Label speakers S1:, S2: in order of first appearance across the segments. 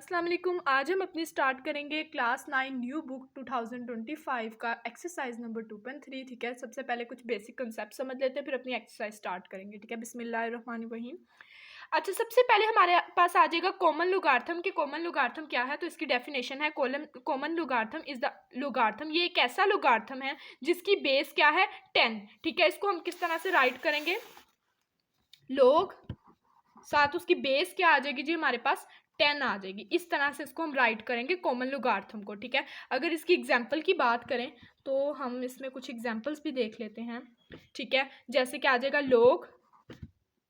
S1: अस्सलाम वालेकुम। आज हम अपनी स्टार्ट करेंगे क्लास 9 न्यू बुक 2025 का एक्सरसाइज नंबर 2.3। ठीक है, सबसे पहले कुछ बेसिक कंसेप्ट समझ लेते हैं, फिर अपनी एक्सरसाइज स्टार्ट करेंगे। ठीक है, बिस्मिल्लाहिर्रहमानिर्रहीम। अच्छा, सबसे पहले हमारे पास आ जाएगा कॉमन लुगार्थम कि कॉमन लुगार्थम क्या है। तो इसकी डेफिनेशन है, कॉमन लुगार्थम इज द लुगार्थम, ये एक ऐसा लुगार्थम है जिसकी बेस क्या है 10। ठीक है, इसको हम किस तरह से राइट करेंगे, लोग साथ उसकी बेस क्या आ जाएगी जी, हमारे पास 10 आ जाएगी। इस तरह से इसको हम राइट करेंगे कॉमन लुगार्थम को। ठीक है, अगर इसकी एग्जाम्पल की बात करें तो हम इसमें कुछ एग्जाम्पल्स भी देख लेते हैं। ठीक है, जैसे कि आ जाएगा लोग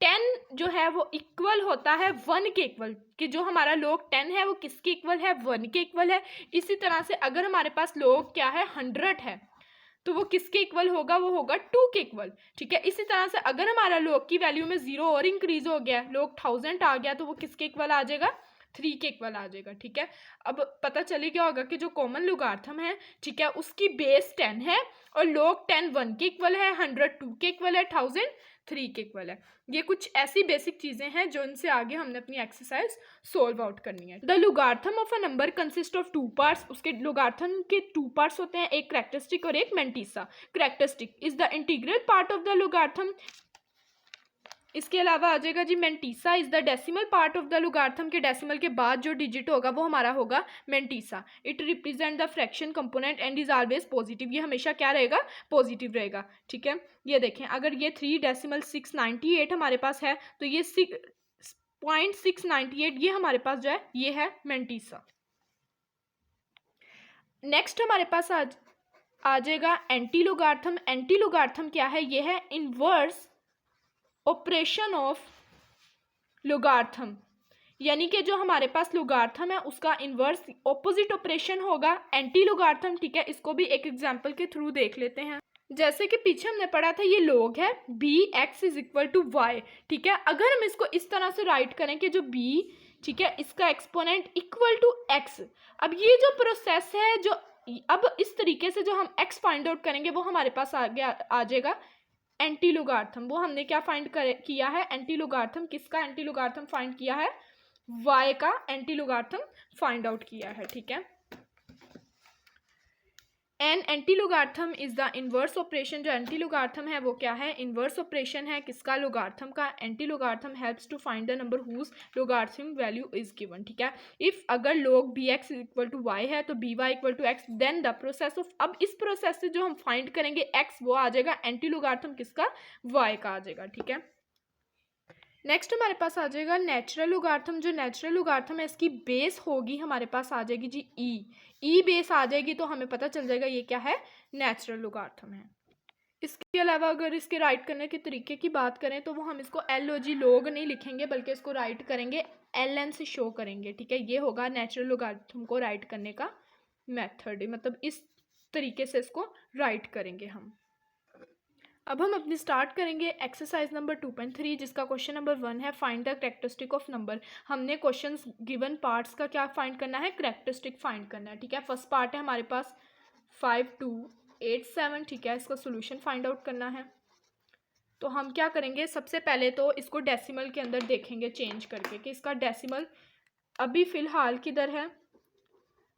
S1: 10 जो है वो इक्वल होता है 1 के इक्वल, कि जो हमारा लोग 10 है वो किसके इक्वल है, 1 के इक्वल है। इसी तरह से अगर हमारे पास लोग क्या है 100 है तो वो किसके इक्वल होगा, वो होगा 2 के इक्वल। ठीक है, इसी तरह से अगर हमारा लोग की वैल्यू में 0 और इंक्रीज हो गया, लोग 1000 आ गया, तो वो किसके इक्वल आ जाएगा, 3 के इक्वल आ जाएगा। ठीक है, अब पता चली क्या होगा कि जो कॉमन लुगार्थम है, ठीक है, उसकी बेस 10 है और लोग 10 1 के इक्वल है, 100 2 के इक्वल है, 1000 3 के इक्वल है। ये कुछ ऐसी बेसिक चीजें हैं जो इनसे आगे हमने अपनी एक्सरसाइज सोल्व आउट करनी है। The logarithm of a number consist of 2 parts, उसके लुगार्थम के 2 पार्ट्स होते हैं, एक कैरेक्टरिस्टिक और एक mantissa. Characteristic is the integral part of the logarithm. इसके अलावा आ जाएगा जी mantissa is the decimal part of the logarithm, के डेसिमल के बाद जो डिजिट होगा वो हमारा होगा mantissa. It represent the fraction component and is always positive, ये हमेशा क्या रहेगा, पॉजिटिव रहेगा। ठीक है, ये देखें, अगर ये 3.698 हमारे पास है तो ये 6.698 ये हमारे पास जो है ये है मेंटीसा। नेक्स्ट हमारे पास आ जाएगा एंटी लुगार्थम। एंटी लुगार्थम क्या है, ये है इनवर्स ऑपरेशन ऑफ लुगार्थम, यानी कि जो हमारे पास लुगार्थम है उसका इनवर्स ऑपोजिट ऑपरेशन होगा एंटी लुगार्थम। ठीक है, इसको भी एक एग्जांपल के थ्रू देख लेते हैं। जैसे कि पीछे हमने पढ़ा था, ये लोग है bx इज इक्वल टू वाई। ठीक है, अगर हम इसको इस तरह से राइट करें कि जो b, ठीक है, इसका एक्सपोनेंट इक्वल टू x, अब ये जो प्रोसेस है, जो अब इस तरीके से जो हम x फाइंड आउट करेंगे वो हमारे पास आ जाएगा एंटी लुगार्थम। वो हमने क्या फाइंड किया है, एंटी लुगार्थम, किसका एंटी लुगार्थम फाइंड किया है, y का एंटी लुगार्थम फाइंड आउट किया है। ठीक है, an anti logarithm is the inverse operation, जो एंटी लुगार्थम है वो क्या है, इनवर्स ऑपरेशन है किसका, लुगार्थम का। Anti logarithm helps to find the number whose logarithmic value is given. ठीक है, इफ अगर लोग bx इक्वल टू वाई है तो by equal to x, then the process of, अब इस प्रोसेस से जो हम फाइंड करेंगे x, वो आ जाएगा एंटी लुगार्थम किसका, y का आ जाएगा। ठीक है, नेक्स्ट हमारे पास आ जाएगा नेचुरल लुगार्थम। जो नेचुरल लुगार्थम है इसकी बेस होगी हमारे पास आ जाएगी जी ई बेस आ जाएगी, तो हमें पता चल जाएगा ये क्या है, नेचुरल लुगार्थम है। इसके अलावा अगर इसके राइट करने के तरीके की बात करें तो वो हम इसको LOG लोग नहीं लिखेंगे, बल्कि इसको राइट करेंगे LN से शो करेंगे। ठीक है, ये होगा नेचुरल लुगार्थम को राइट करने का मेथड, मतलब इस तरीके से इसको राइट करेंगे हम। अब हम अपनी स्टार्ट करेंगे एक्सरसाइज नंबर 2.3, जिसका क्वेश्चन नंबर 1 है find the characteristic of number. हमने क्वेश्चंस गिवन पार्ट्स का क्या फाइंड करना है, कैरेक्टरिस्टिक फाइंड करना है। ठीक है, फर्स्ट पार्ट है हमारे पास 5287। ठीक है, इसका सोल्यूशन फाइंड आउट करना है। तो हम क्या करेंगे, सबसे पहले तो इसको डेसिमल के अंदर देखेंगे चेंज करके कि इसका डेसिमल अभी फ़िलहाल किधर है।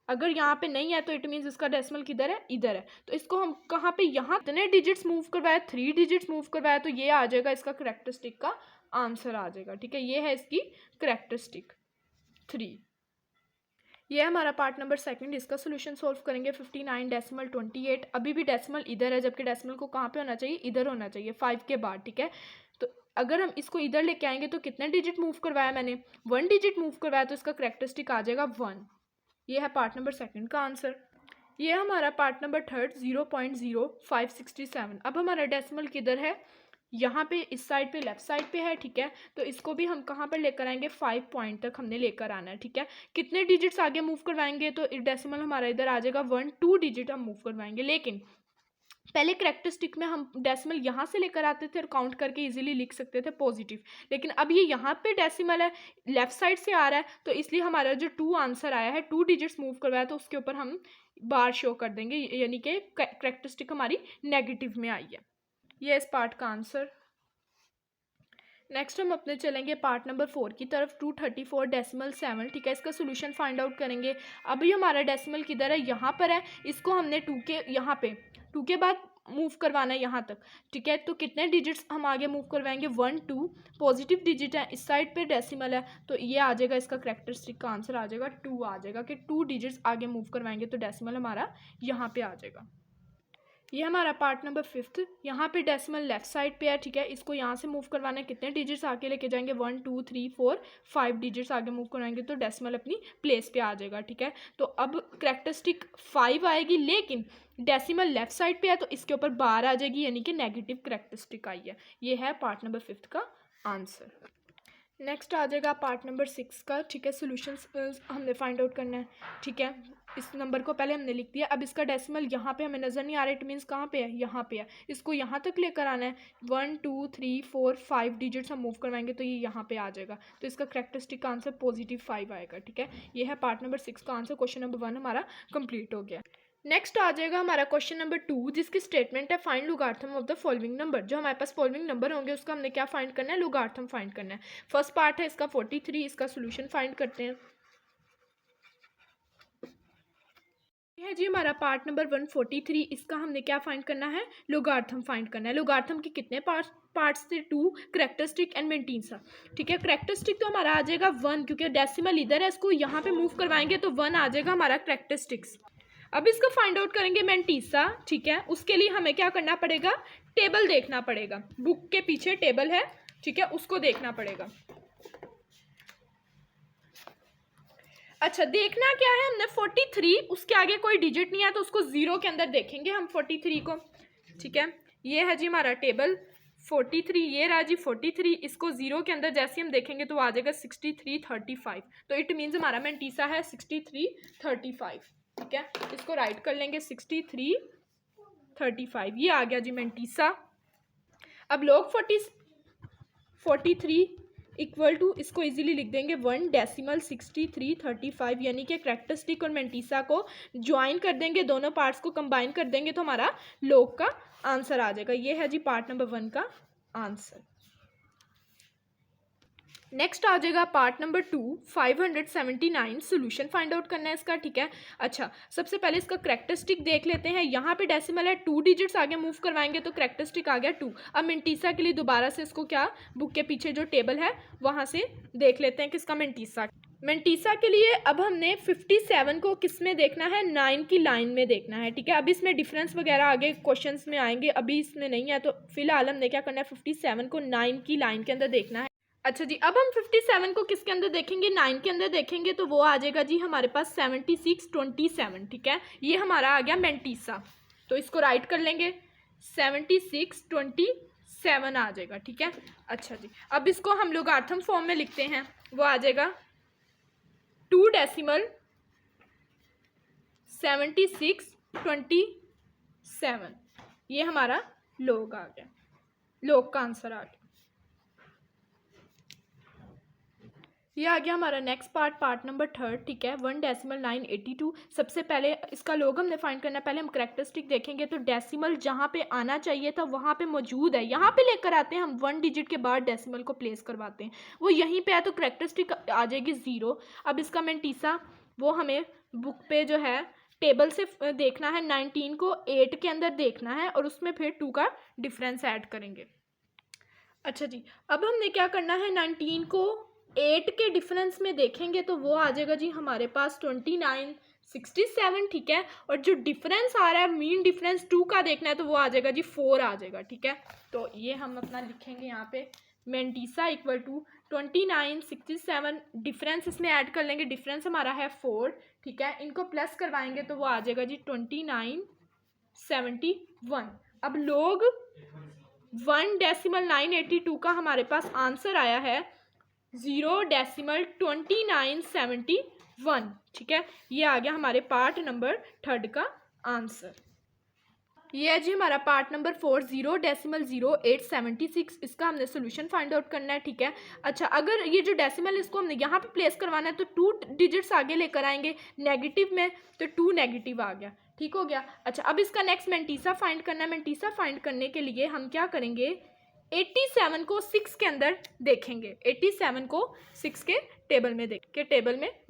S1: अगर यहाँ पे नहीं है तो इट मीन्स इसका डेसिमल किधर है, इधर है। तो इसको हम कहाँ पे, यहाँ इतने डिजिट्स मूव करवाया, 3 डिजिट्स मूव करवाया, तो ये आ जाएगा इसका कैरेक्टरिस्टिक का आंसर आ जाएगा। ठीक है, ये है इसकी कैरेक्टरिस्टिक 3। ये हमारा पार्ट नंबर 2, इसका सोल्यूशन सोल्व करेंगे 59.28। अभी भी डेसिमल इधर है, जबकि डेसिमल को कहाँ पे होना चाहिए, इधर होना चाहिए 5 के बाद। ठीक है, तो अगर हम इसको इधर लेके आएंगे तो कितने डिजिट मूव करवाया मैंने, 1 डिजिट मूव करवाया, तो इसका कैरेक्टरिस्टिक आ जाएगा 1। ये है पार्ट नंबर 2 का आंसर। ये हमारा पार्ट नंबर 3 0.0567। अब हमारा डेसिमल किधर है, यहाँ पे इस साइड पे लेफ्ट साइड पे है। ठीक है, तो इसको भी हम कहाँ पर लेकर आएंगे, 5 पॉइंट तक हमने लेकर आना है। ठीक है, कितने डिजिट्स आगे मूव करवाएंगे, तो डेसिमल हमारा इधर आ जाएगा 1, 2 डिजिट हम मूव करवाएंगे। लेकिन पहले कैरेक्टरिस्टिक में हम डेसिमल यहाँ से लेकर आते थे और काउंट करके इजीली लिख सकते थे पॉजिटिव, लेकिन अब ये यहाँ पे डेसिमल है, लेफ्ट साइड से आ रहा है, तो इसलिए हमारा जो 2 आंसर आया है, 2 डिजिट्स मूव करवाया, तो उसके ऊपर हम बार शो कर देंगे, यानी कि कैरेक्टरिस्टिक हमारी नेगेटिव में आई है। ये इस पार्ट का आंसर। नेक्स्ट हम अपने चलेंगे पार्ट नंबर 4 की तरफ, 234.7, ठीक है। इसका सोल्यूशन फाइंड आउट करेंगे। अभी हमारा डेसिमल किधर है, यहाँ पर है। इसको हमने 2 के यहाँ पे 2 के बाद मूव करवाना है यहाँ तक, ठीक है। तो कितने डिजिट्स हम आगे मूव करवाएंगे, 1 2, पॉजिटिव डिजिट है, इस साइड पे डेसिमल है, तो ये आ जाएगा, इसका कैरेक्टरिस्टिक का आंसर आ जाएगा 2 आ जाएगा, कि 2 डिजिट्स आगे मूव करवाएंगे तो डेसिमल हमारा यहाँ पे आ जाएगा। ये हमारा पार्ट नंबर 5, यहाँ पे डेसिमल लेफ्ट साइड पे है, ठीक है। इसको यहाँ से मूव करवाना है, कितने डिजिट्स आगे लेके जाएंगे, 1 2 3 4 5 डिजिट्स आगे मूव कराएंगे तो डेसिमल अपनी प्लेस पे आ जाएगा, ठीक है। तो अब कैरेक्टरिस्टिक 5 आएगी, लेकिन डेसिमल लेफ्ट साइड पे है तो इसके ऊपर बार आ जाएगी, यानी कि नेगेटिव कैरेक्टरिस्टिक आई है। ये है पार्ट नंबर 5 का आंसर। नेक्स्ट आ जाएगा पार्ट नंबर 6 का, ठीक है। सॉल्यूशंस हमने फाइंड आउट करना है, ठीक है। इस नंबर को पहले हमने लिख दिया। अब इसका डेसिमल यहाँ पे हमें नज़र नहीं आ रहा, इट मीन्स कहाँ पे है, यहाँ पे है। इसको यहाँ तक लेकर आना है, 1 2 3 4 5 डिजिट्स हम मूव करवाएंगे तो ये यहाँ पे आ जाएगा, तो इसका कैरेक्टरिस्टिक का आंसर +5 आएगा, ठीक है। ये है पार्ट नंबर 6 का आंसर। क्वेश्चन नंबर 1 हमारा कंप्लीट हो गया। नेक्स्ट आ जाएगा हमारा क्वेश्चन नंबर 2, जिसकी स्टेटमेंट है find logarithm of the following number. जो हमारे पास फॉलोइंग नंबर होंगे उसका हमने क्या फाइंड करना है, लोगार्थम फाइंड करना है। फर्स्ट पार्ट है इसका 43, इसका सोल्यूशन फाइंड करते हैं। ये है जी हमारा पार्ट नंबर 143, इसका हमने क्या फाइंड करना है, लोगार्थम फाइंड करना है। लोगार्थम के कितने पार्ट्स थे, 2, कैरेक्टरिस्टिक एंड मेंटिसा, ठीक है। कैरेक्टरिस्टिक तो हमारा आ जाएगा 1, क्योंकि डेसिमल इधर है, इसको यहाँ पे मूव करवाएंगे तो 1 आ जाएगा हमारा कैरेक्टरिस्टिक्स। अब इसको फाइंड आउट करेंगे मेंटिसा, ठीक है। उसके लिए हमें क्या करना पड़ेगा, टेबल देखना पड़ेगा। बुक के पीछे टेबल है, ठीक है, उसको देखना पड़ेगा। अच्छा, देखना क्या है हमने, 43, उसके आगे कोई डिजिट नहीं है तो उसको 0 के अंदर देखेंगे हम 43 को, ठीक है। ये है जी हमारा टेबल 43, ये रहा जी 43, इसको 0 के अंदर जैसे हम देखेंगे तो आ जाएगा 63 35, तो इट मीन्स हमारा मेंटिसा है 63 35, ठीक है। इसको राइट कर लेंगे 63 35, ये आ गया जी मेंटिसा। अब लोग 43 इक्वल टू, इसको इजीली लिख देंगे 1 डेसिमल 63 35, यानी कि कैरेक्टरिस्टिक और मेंटिसा को ज्वाइन कर देंगे, दोनों पार्ट्स को कंबाइन कर देंगे तो हमारा लोग का आंसर आ जाएगा। ये है जी पार्ट नंबर 1 का आंसर। नेक्स्ट आ जाएगा part number 2, 579, solution find out करना है इसका, ठीक है। अच्छा, सबसे पहले इसका कैरेक्टरिस्टिक देख लेते हैं। यहाँ पे डेसिमल है, 2 डिजिट्स आगे मूव करवाएंगे तो कैरेक्टरिस्टिक आ गया 2। अब मेंटिसा के लिए दोबारा से इसको क्या, बुक के पीछे जो टेबल है वहाँ से देख लेते हैं किसका मेंटिसा के लिए। अब हमने 57 को किस में देखना है, 9 की लाइन में देखना है, ठीक है। अब इसमें डिफरेंस वगैरह आगे क्वेश्चंस में आएंगे, अभी इसमें नहीं है, तो फिलहाल हमने क्या करना है, 57 को 9 की लाइन के अंदर देखना है। अच्छा जी, अब हम 57 को किसके अंदर देखेंगे, 9 के अंदर देखेंगे तो वो आ जाएगा जी हमारे पास 76 27, ठीक है। ये हमारा आ गया मेंटिसा, तो इसको राइट कर लेंगे 76 27 आ जाएगा, ठीक है। अच्छा जी, अब इसको हम लोगार्थम फॉर्म में लिखते हैं, वो आ जाएगा 2 डेसिमल 76 27, ये हमारा लोग आ गया, लोग का आंसर आ गया। ये आ गया हमारा नेक्स्ट पार्ट नंबर 3, ठीक है। 1 डेसिमल 982, सबसे पहले इसका लोग हमने फाइंड करना है। पहले हम कैरेक्टरिस्टिक देखेंगे तो डेसिमल जहाँ पे आना चाहिए था वहाँ पे मौजूद है, यहाँ पे लेकर आते हैं हम, 1 डिजिट के बाद डेसिमल को प्लेस करवाते हैं, वो यहीं पे है तो कैरेक्टरिस्टिक आ जाएगी 0। अब इसका मेंटिसा वो हमें बुक पे जो है टेबल से देखना है, 19 को 8 के अंदर देखना है और उसमें फिर 2 का डिफरेंस ऐड करेंगे। अच्छा जी, अब हमने क्या करना है, 19 को 8 के डिफरेंस में देखेंगे तो वो आ जाएगा जी हमारे पास 29 67, ठीक है। और जो डिफरेंस आ रहा है, मीन डिफरेंस 2 का देखना है तो वो आ जाएगा जी 4 आ जाएगा, ठीक है। तो ये हम अपना लिखेंगे यहाँ पे, मेंटिसा इक्वल टू 29 67, डिफरेंस इसमें ऐड कर लेंगे, डिफरेंस हमारा है 4, ठीक है। इनको प्लस करवाएंगे तो वो आ जाएगा जी 29 71। अब लोग 1 डेसिमल 982 का हमारे पास आंसर आया है 0 डेसिमल 2971, ठीक है। ये आ गया हमारे पार्ट नंबर 3 का आंसर। ये है जी हमारा पार्ट नंबर 4, 0 डेसिमल 0876, इसका हमने सोल्यूशन फाइंड आउट करना है, ठीक है। अच्छा, अगर ये जो डेसिमल इसको हमने यहाँ पे प्लेस करवाना है तो 2 डिजिट्स आगे लेकर आएंगे नेगेटिव में, तो 2 नेगेटिव आ गया, ठीक हो गया। अच्छा, अब इसका नेक्स्ट मेंटिसा फाइंड करना है। मेंटिसा फाइंड करने के लिए हम क्या करेंगे, 87 को 6 के अंदर देखेंगे, 87 को 6 के टेबल में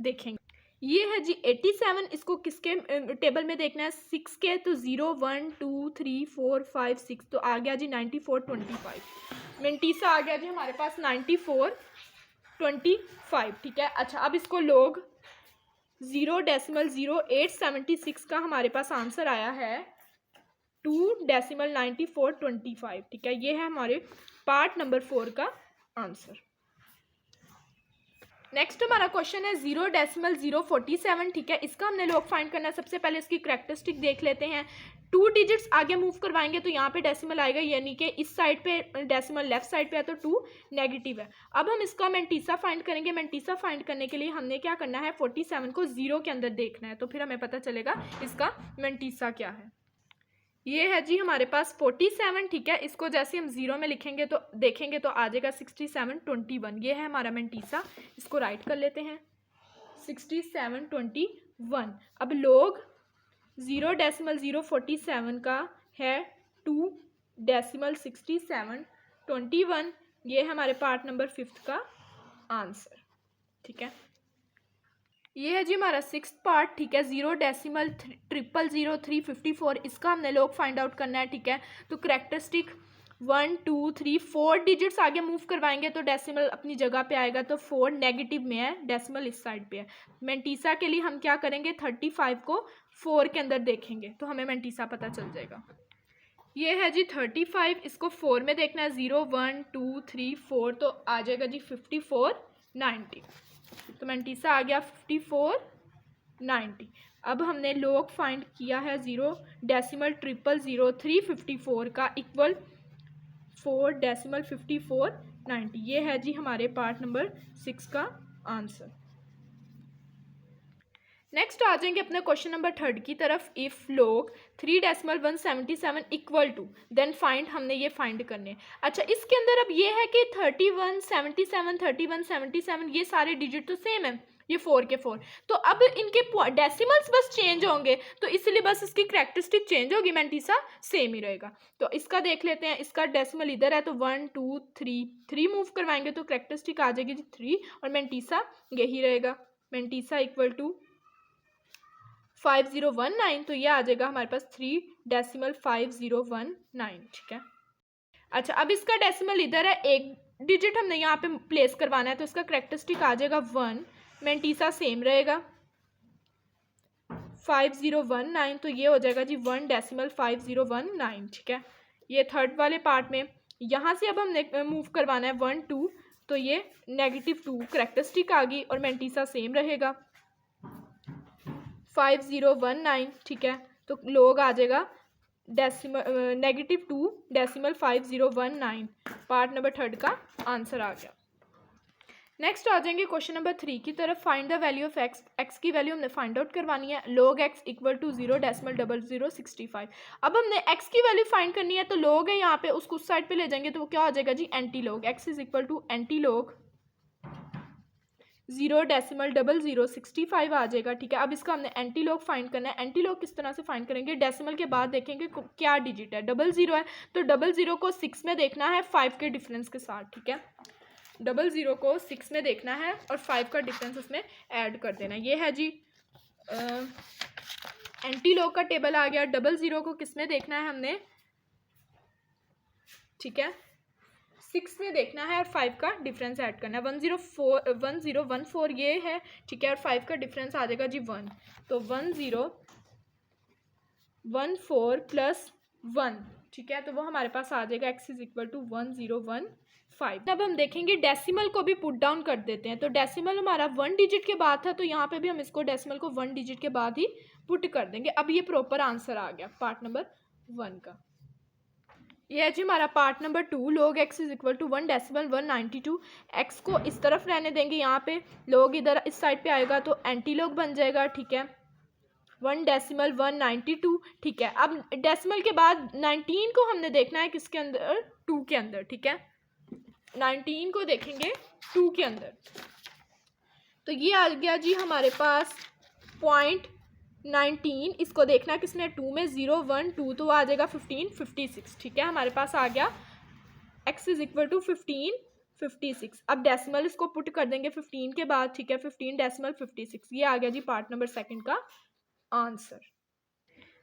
S1: देखेंगे। ये है जी 87, इसको किसके टेबल में देखना है, 6 के, तो 0 1 2 3 4 5 6, तो आ गया जी 94 25। मेंटीसा आ गया जी हमारे पास 94 25, ठीक है। अच्छा, अब इसको लोग 0.0876 का हमारे पास आंसर आया है 2.94 25, ठीक है। ये है हमारे पार्ट नंबर 4 का आंसर। नेक्स्ट हमारा क्वेश्चन है 0.047, ठीक है। इसका हमने लोग फाइंड करना है। सबसे पहले इसकी करैक्टरिस्टिक देख लेते हैं। 2 डिजिट्स आगे मूव करवाएंगे तो यहाँ पे डेसिमल आएगा, यानी कि इस साइड पे डेसिमल लेफ्ट साइड पे है तो 2 नेगेटिव है। अब हम इसका मेंटीसा फाइंड करेंगे। मेंटीसा फाइंड करने के लिए हमने क्या करना है, 47 को 0 के अंदर देखना है, तो फिर हमें पता चलेगा इसका मेंटीसा क्या है। ये है जी हमारे पास 47, ठीक है। इसको जैसे हम 0 में लिखेंगे तो देखेंगे तो आ जाएगा 67 21। ये है हमारा मेंटीसा, इसको राइट कर लेते हैं 67 21। अब लोग 0.047 का है 2.67 21। ये है हमारे पार्ट नंबर 5 का आंसर, ठीक है। ये है जी हमारा 6th पार्ट, ठीक है। 0.0000354, इसका हमने लोग फाइंड आउट करना है, ठीक है। तो करैक्टरिस्टिक 1 2 3 4 डिजिट्स आगे मूव करवाएंगे तो डेसिमल अपनी जगह पे आएगा, तो 4 नेगेटिव में है, डेसिमल इस साइड पे है। मेंटीसा के लिए हम क्या करेंगे, 35 को 4 के अंदर देखेंगे तो हमें मेंटीसा पता चल जाएगा। ये है जी 35, इसको 4 में देखना है, 0 1 2 3 4, तो आ जाएगा जी 54 90। तो मेंटीसा आ गया 54 90। अब हमने लोग फाइंड किया है 0.0000354 का इक्वल 4.54 90। ये है जी हमारे पार्ट नंबर 6 का आंसर। नेक्स्ट आ जाएंगे अपने क्वेश्चन नंबर 3 की तरफ। इफ लोग 3.177 इक्वल टू, देन फाइंड, हमने ये फाइंड करने। अच्छा, इसके अंदर अब ये है कि 31 77 31 77 ये सारे डिजिट तो सेम है, ये 4 के 4, तो अब इनके डेसिमल्स बस चेंज होंगे, तो इसलिए बस इसकी करैक्टरिस्टिक चेंज होगी, मेंटीसा सेम ही रहेगा। तो इसका देख लेते हैं, इसका डेसिमल इधर है तो 1 2 3 मूव करवाएंगे तो करैक्टरिस्टिक आ जाएगी जी 3, और मेंटीसा यही रहेगा, मेंटीसा इक्वल टू 5019, तो ये आ जाएगा हमारे पास 3.5019, ठीक है। अच्छा, अब इसका डेसिमल इधर है, एक डिजिट हमने यहाँ पे प्लेस करवाना है, तो इसका करैक्टरिस्टिक आ जाएगा 1, मेंटीसा सेम रहेगा 5019, तो ये हो जाएगा जी 1.5019, ठीक है। ये थर्ड वाले पार्ट में यहाँ से अब हमने मूव करवाना है 1 2, तो ये -2 करैक्टरिस्टिक आ गई और मेंटीसा सेम रहेगा 5019, ठीक है। तो लोग आ जाएगा -2.5019, पार्ट नंबर 3 का आंसर आ गया। नेक्स्ट आ जाएंगे क्वेश्चन नंबर 3 की तरफ। Find the value of x, x की वैल्यू हमने फाइंड आउट करवानी है। लोग एक्स इक्वल टू 0.0065। अब हमने एक्स की वैल्यू फाइंड करनी है, तो लोग है यहाँ पे, उसको उस साइड पे ले जाएंगे तो वो क्या हो जाएगा जी antilog, x is equal to antilog 0.0065 आ जाएगा, ठीक है। अब इसका हमने एंटी लॉग फाइंड करना है। एंटी लॉग किस तरह से फाइंड करेंगे, डेसिमल के बाद देखेंगे क्या डिजिट है, 00 है तो 00 को 6 में देखना है 5 के डिफरेंस के साथ, ठीक है। 00 को 6 में देखना है और 5 का डिफरेंस उसमें ऐड कर देना है। ये है जी एंटी लॉग का टेबल आ गया। 00 को किस में देखना है हमने, ठीक है, 6 में देखना है और 5 का डिफरेंस ऐड करना है। 1014 ये है, ठीक है, और 5 का डिफरेंस आ जाएगा जी 1, तो 1014 प्लस 1, ठीक है, तो वो हमारे पास आ जाएगा x इज इक्वल टू 1015। अब हम देखेंगे डेसिमल को भी पुट डाउन कर देते हैं। तो डेसिमल हमारा 1 डिजिट के बाद था, तो यहाँ पे भी हम इसको डेसिमल को 1 डिजिट के बाद ही पुट कर देंगे। अब ये प्रॉपर आंसर आ गया पार्ट नंबर 1 का। ये है जी हमारा पार्ट नंबर 2। लोग x is equal to 1.192। X को इस तरफ रहने देंगे, यहाँ पे लोग इधर इस साइड पे आएगा तो एंटी लोग बन जाएगा, ठीक है, 1.192, ठीक है। अब डेसिमल के बाद 19 को हमने देखना है किसके अंदर, 2 के अंदर, ठीक है, 19 को देखेंगे 2 के अंदर। तो ये आ गया जी हमारे पास 0.19, इसको देखना किसमें 2 में, 0 1 2, तो आ जाएगा 15 56, ठीक है। हमारे पास आ गया x इज इक्वल टू 1556। अब डेसिमल इसको पुट कर देंगे 15 के बाद, ठीक है, 15.56। ये आ गया जी पार्ट नंबर सेकंड का आंसर।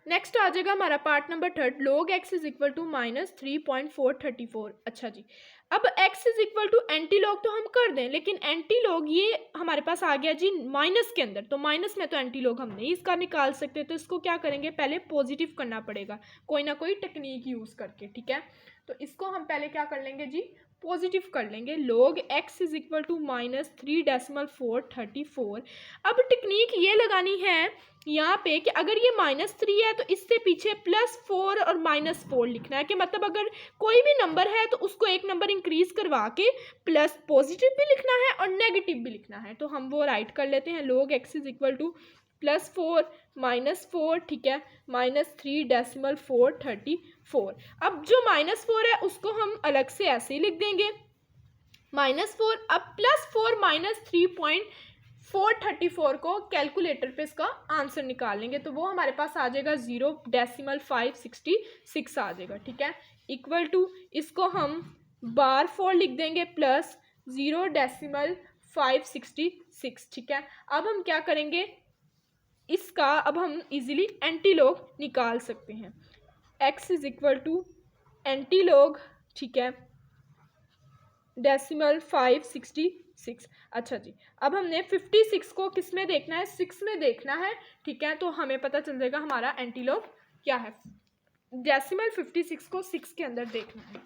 S1: नेक्स्ट आ जाएगा हमारा part number third, log x is equal to -3.434। अच्छा जी, अब x is equal to antilog तो हम कर दें, लेकिन एंटी लॉग ये हमारे पास आ गया जी माइनस के अंदर, तो माइनस में तो एंटी लॉग हम नहीं इसका निकाल सकते, तो इसको क्या करेंगे, पहले पॉजिटिव करना पड़ेगा कोई ना कोई टेक्निक यूज करके, ठीक है। तो इसको हम पहले क्या कर लेंगे जी, पॉजिटिव कर लेंगे। log x is equal to -3.434। अब टेक्निक ये लगानी है यहाँ पे कि अगर ये -3 है तो इससे पीछे +4 और -4 लिखना है, कि मतलब अगर कोई भी नंबर है तो उसको एक नंबर इंक्रीज करवा के प्लस पॉजिटिव भी लिखना है और नेगेटिव भी लिखना है। तो हम वो राइट कर लेते हैं, log x is equal to +4 -4, ठीक है, -3.434। अब जो -4 है उसको हम अलग से ऐसे ही लिख देंगे -4। अब +4 -3.434 को कैलकुलेटर पे इसका आंसर निकालेंगे तो वो हमारे पास आ जाएगा 0.566 आ जाएगा, ठीक है, इक्वल टू इसको हम बार 4 लिख देंगे प्लस 0.566, ठीक है। अब हम क्या करेंगे, इसका अब हम इजीली एंटीलॉग निकाल सकते हैं, x is equal to antilog, ठीक है, 566। अच्छा जी, अब हमने 56 को किस में देखना है, 6 में देखना है, ठीक है, तो हमें पता चल जाएगा हमारा एंटीलॉग क्या है। 56 को 6 के अंदर देखना है,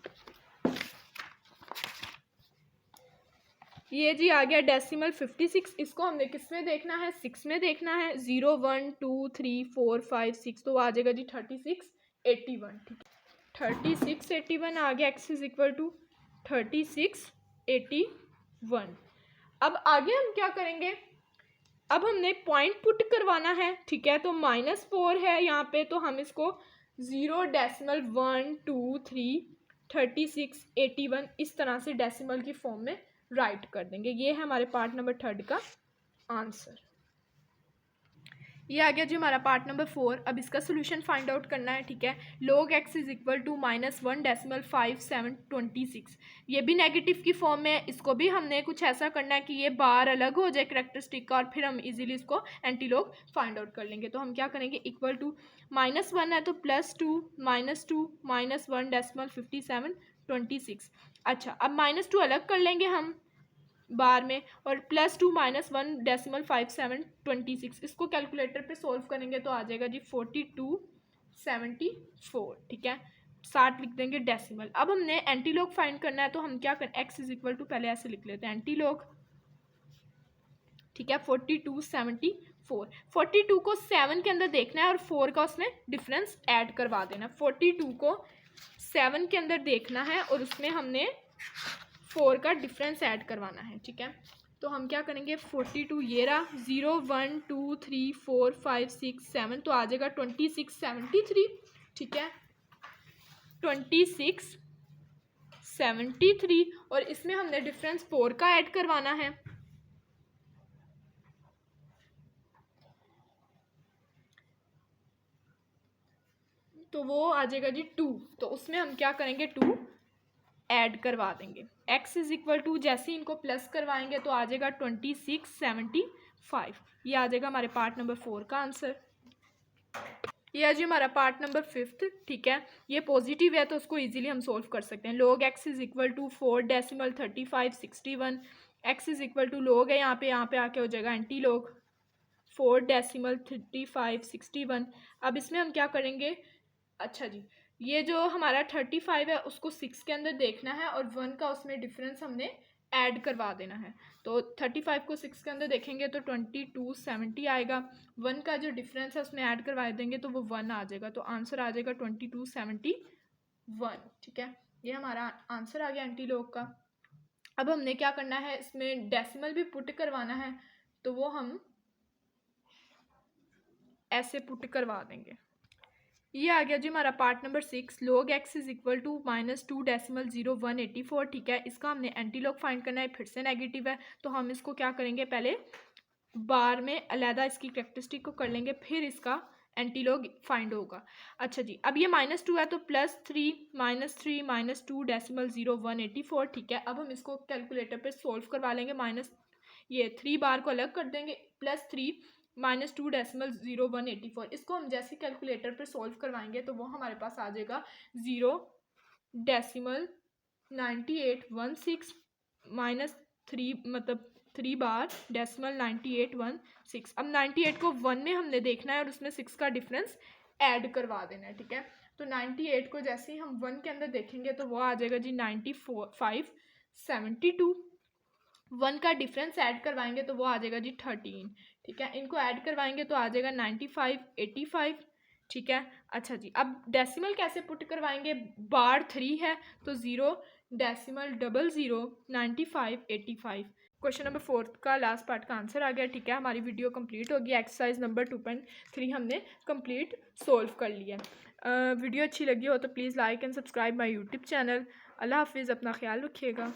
S1: ये जी आ गया 56। इसको हमने किस में देखना है, 6 में देखना है। 0 1 2 3 4 5 6, तो आ जाएगा जी 36 81, ठीक है, 36 81 आ गया। x is equal to 36 81। अब आगे हम क्या करेंगे, अब हमने पॉइंट पुट करवाना है, ठीक है, तो -4 है यहाँ पे, तो हम इसको 0.1 2 3 36 81 इस तरह से डेसिमल की फॉर्म में राइट कर देंगे। ये है हमारे पार्ट नंबर थर्ड का आंसर। ये आ गया जी हमारा पार्ट नंबर 4। अब इसका सोल्यूशन फाइंड आउट करना है, ठीक है। log x is equal to -1.5726। ये भी नेगेटिव की फॉर्म में, इसको भी हमने कुछ ऐसा करना है कि ये बार अलग हो जाए करेक्टरिस्टिक का, और फिर हम इजीली इसको एंटीलॉग फाइंड आउट कर लेंगे। तो हम क्या करेंगे, इक्वल टू -1 है तो +2 -2 -1.5726। अच्छा, अब -2 अलग कर लेंगे हम बार में, और +2 -1.5726, इसको कैलकुलेटर पे सोल्व करेंगे तो आ जाएगा जी 4274, ठीक है, 60 लिख देंगे डेसिमल। अब हमने एंटीलॉग फाइंड करना है, तो हम क्या करें, x इज इक्वल टू पहले ऐसे लिख लेते हैं एंटीलॉग, ठीक है, 4274। 42 को 7 के अंदर देखना है और 4 का उसमें डिफरेंस ऐड करवा देना। 42 को 7 के अंदर देखना है और उसमें हमने 4 का डिफरेंस ऐड करवाना है, ठीक है। तो हम क्या करेंगे, 42 ये रहा, 0 1 2 3 4 5 6 7, तो आ जाएगा 2673, ठीक है, 2673, और इसमें हमने डिफरेंस 4 का ऐड करवाना है, तो वो आ जाएगा जी 2, तो उसमें हम क्या करेंगे, 2 ऐड करवा देंगे। x इज इक्वल टू जैसे ही इनको प्लस करवाएंगे तो आ जाएगा 2675। ये आ जाएगा हमारे पार्ट नंबर 4 का आंसर। ये है जी हमारा पार्ट नंबर 5, ठीक है, ये पॉजिटिव है तो उसको इजीली हम सोल्व कर सकते हैं। log x is equal to 4.3561। x is equal to log है यहाँ पे आके हो जाएगा एंटी log 4.3561। अब इसमें हम क्या करेंगे, अच्छा जी, ये जो हमारा 35 है उसको 6 के अंदर देखना है और 1 का उसमें डिफरेंस हमने ऐड करवा देना है। तो 35 को 6 के अंदर देखेंगे तो 2270 आएगा, 1 का जो डिफरेंस है उसमें ऐड करवा देंगे तो वो 1 आ जाएगा, तो आंसर आ जाएगा 2271, ठीक है। ये हमारा आंसर आ गया एंटीलॉग का। अब हमने क्या करना है, इसमें डेसिमल भी पुट करवाना है, तो वो हम ऐसे पुट करवा देंगे। ये आ गया जी हमारा part number 6। log x is equal to -2.0184, ठीक है, इसका हमने एंटीलॉग फाइंड करना है, फिर से नेगेटिव है तो हम इसको क्या करेंगे, पहले बार में अलहदा इसकी कैरेक्टरिस्टिक को कर लेंगे, फिर इसका एंटी लॉग फाइंड होगा। अच्छा जी, अब ये -2 है तो +3 -3 -2 ठीक है। अब हम इसको कैलकुलेटर पे सोल्व करवा लेंगे। ये 3 बार को अलग कर देंगे, +3 -2.0184। इसको हम जैसे कैलकुलेटर पे सोल्व करवाएंगे तो वो हमारे पास आ जाएगा 0.9816 -3 मतलब 3 बार .9816। अब 98 को 1 में हमने देखना है और उसमें 6 का डिफरेंस ऐड करवा देना है, ठीक है। तो 98 को जैसे ही हम 1 के अंदर देखेंगे तो वो आ जाएगा जी 9572। 1 का डिफरेंस ऐड करवाएंगे तो वो आ जाएगा जी 13, ठीक है। इनको ऐड करवाएंगे तो आ जाएगा 9585, ठीक है। अच्छा जी, अब डेसिमल कैसे पुट करवाएंगे, बार 3 है तो 0.009585। क्वेश्चन नंबर 4 का लास्ट पार्ट का आंसर आ गया, ठीक है। हमारी वीडियो कंप्लीट होगी, एक्सरसाइज नंबर 2.3 हमने कंप्लीट सोल्व कर लिया। वीडियो अच्छी लगी हो तो please like and subscribe my YouTube channel. अल्लाह हाफिज़, अपना ख्याल रखिएगा।